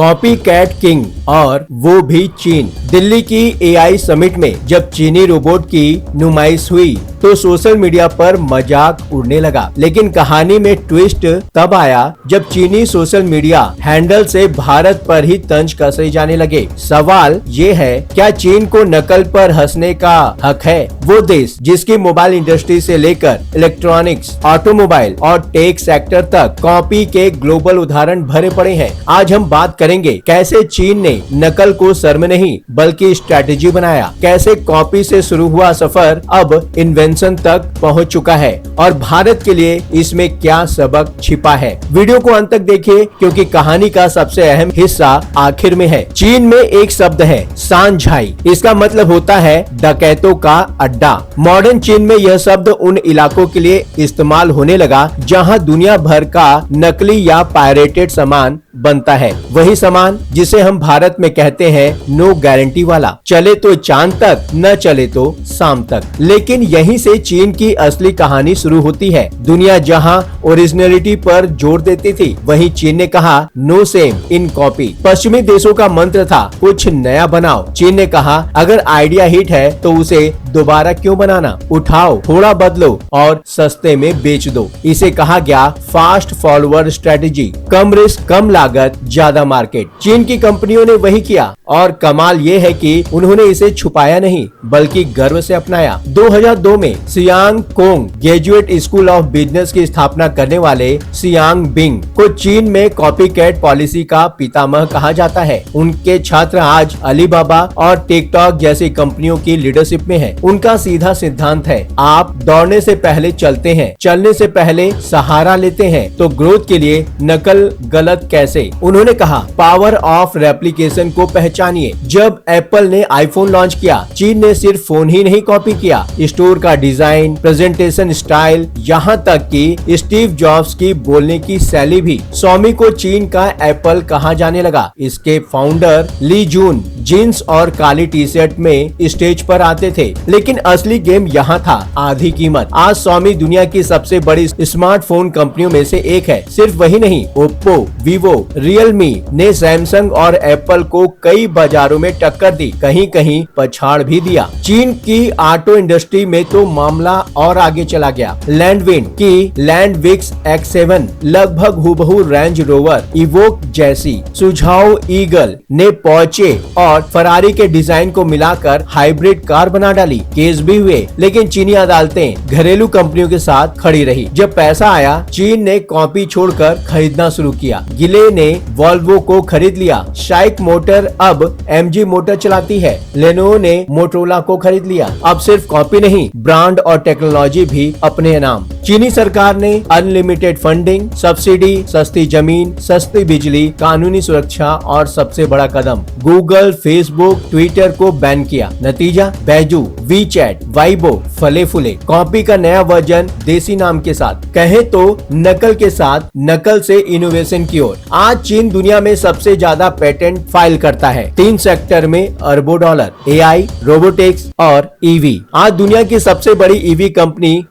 Copy cat king, और वो भी चीन। दिल्ली की एआई समिट में जब चीनी रोबोट की नुमाइश हुई तो सोशल मीडिया पर मजाक उड़ने लगा, लेकिन कहानी में ट्विस्ट तब आया जब चीनी सोशल मीडिया हैंडल से भारत पर ही तंज कसे जाने लगे। सवाल ये है, क्या चीन को नकल पर हंसने का हक है? वो देश जिसकी मोबाइल इंडस्ट्री से लेकर इलेक्ट्रॉनिक्स, ऑटोमोबाइल और टेक सेक्टर तक कॉपी के ग्लोबल उदाहरण भरे पड़े हैं। आज हम बात करेंगे कैसे चीन ने नकल को शर्म नहीं बल्कि स्ट्रैटेजी बनाया, कैसे कॉपी से शुरू हुआ सफर अब इन्वेंशन तक पहुंच चुका है और भारत के लिए इसमें क्या सबक छिपा है। वीडियो को अंत तक देखिए क्योंकि कहानी का सबसे अहम हिस्सा आखिर में है। चीन में एक शब्द है शानझाई, इसका मतलब होता है डकैतों का अड्डा। मॉडर्न चीन में यह शब्द उन इलाकों के लिए इस्तेमाल होने लगा जहां दुनिया भर का नकली या पायरेटेड सामान बनता है। वही सामान जिसे हम भारत में कहते हैं नो गारंटी वाला, चले तो चांद तक न चले तो शाम तक। लेकिन यहीं से चीन की असली कहानी शुरू होती है। दुनिया जहां ओरिजिनलिटी पर जोर देती थी, वहीं चीन ने कहा नो सेम इन कॉपी। पश्चिमी देशों का मंत्र था कुछ नया बनाओ। चीन ने कहा अगर आइडिया हिट है तो उसे दोबारा क्यों बनाना, उठाओ, थोड़ा बदलो और सस्ते में बेच दो। इसे कहा गया फास्ट फॉलोअर स्ट्रेटेजी, कम रिस्क कम लागत ज्यादा मार्केट। चीन की कंपनियों ने वही किया और कमाल ये है कि उन्होंने इसे छुपाया नहीं बल्कि गर्व से अपनाया। 2002 में Siang Kong graduate school of business की स्थापना करने वाले सियांग बिंग को चीन में कॉपी कैट पॉलिसी का पितामह कहा जाता है। उनके छात्र आज अलीबाबा और टिकटॉक जैसी कंपनियों की लीडरशिप में हैं। उनका सीधा सिद्धांत है, आप दौड़ने से पहले चलते हैं, चलने से पहले सहारा लेते हैं, तो ग्रोथ के लिए नकल गलत कैसे? उन्होंने कहा पावर ऑफ रेप्लिकेशन को पहचानिए। जब एप्पल ने आईफोन लॉन्च किया, चीन ने सिर्फ फोन ही नहीं कॉपी किया, स्टोर का डिजाइन, प्रेजेंटेशन स्टाइल, यहाँ तक कि स्टीव जॉब्स की बोलने की शैली भी। स्वामी को चीन का एप्पल कहा जाने लगा। इसके फाउंडर ली जून जीन्स और काली टी शर्ट में स्टेज पर आते थे, लेकिन असली गेम यहाँ था आधी कीमत। आज स्वामी दुनिया की सबसे बड़ी स्मार्टफोन कंपनियों में से एक है। सिर्फ वही नहीं, ओप्पो, वीवो, रियलमी ने सैमसंग और एप्पल को कई बाजारों में टक्कर दी, कहीं कहीं पछाड़ भी दिया। चीन की ऑटो इंडस्ट्री में तो मामला और आगे चला गया। लैंडविंड की लैंडविक्स X7 लगभग हुबहू रेंज रोवर इवोक जैसी सुझाव ईगल ने पहुंचे और फरारी के डिजाइन को मिलाकर हाइब्रिड कार बना डाली। केस भी हुए, लेकिन चीनी अदालतें घरेलू कंपनियों के साथ खड़ी रही। जब पैसा आया, चीन ने कॉपी छोड़कर खरीदना शुरू किया। गिले ने वॉल्वो को खरीद लिया, शाइक मोटर अब MG मोटर चलाती है, लेनोवो ने मोटरोला को खरीद लिया। अब सिर्फ कॉपी नहीं, ब्रांड और टेक्नोलॉजी भी अपने नाम। चीनी सरकार ने अनलिमिटेड फंडिंग, सब्सिडी, सस्ती जमीन, सस्ती बिजली, कानूनी सुरक्षा और सबसे बड़ा कदम गूगल, फेसबुक, ट्विटर को बैन किया। नतीजा बैजू, वीचैट, वाइबो फले फूले। कॉपी का नया वर्जन देसी नाम के साथ, कहे तो नकल के साथ, नकल से इनोवेशन की ओर। आज चीन दुनिया में सबसे ज्यादा पेटेंट फाइल करता है, 3 सेक्टर में अरबों डॉलर, AI, रोबोटिक्स और EV। आज दुनिया की सबसे बड़ी EV कंपनी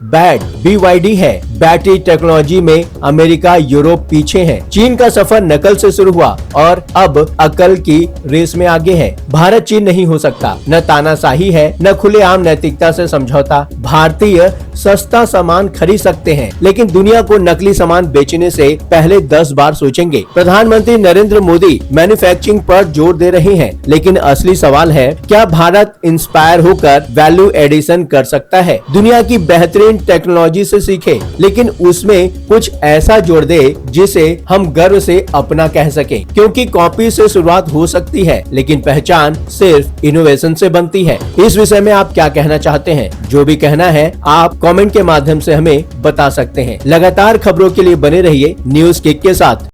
BYD है। बैटरी टेक्नोलॉजी में अमेरिका, यूरोप पीछे है। चीन का सफर नकल से शुरू हुआ और अब अकल की रेस में आगे है। भारत चीन नहीं हो सकता, न तानाशाही है, न खुलेआम नैतिकता से समझौता। भारतीय सस्ता सामान खरीद सकते हैं, लेकिन दुनिया को नकली सामान बेचने से पहले 10 बार सोचेंगे। प्रधानमंत्री नरेंद्र मोदी मैन्युफैक्चरिंग पर जोर दे रहे हैं, लेकिन असली सवाल है, क्या भारत इंस्पायर होकर वैल्यू एडिशन कर सकता है? दुनिया की बेहतरीन टेक्नोलॉजी से सीखे, लेकिन उसमें कुछ ऐसा जोड़ दे जिसे हम गर्व से अपना कह सके। क्योंकि कॉपी से शुरुआत हो सकती है, लेकिन पहचान सिर्फ इनोवेशन से बनती है। इस विषय में आप क्या कहना चाहते हैं? जो भी कहना है आप कमेंट के माध्यम से हमें बता सकते हैं। लगातार खबरों के लिए बने रहिए न्यूज़ किक के साथ।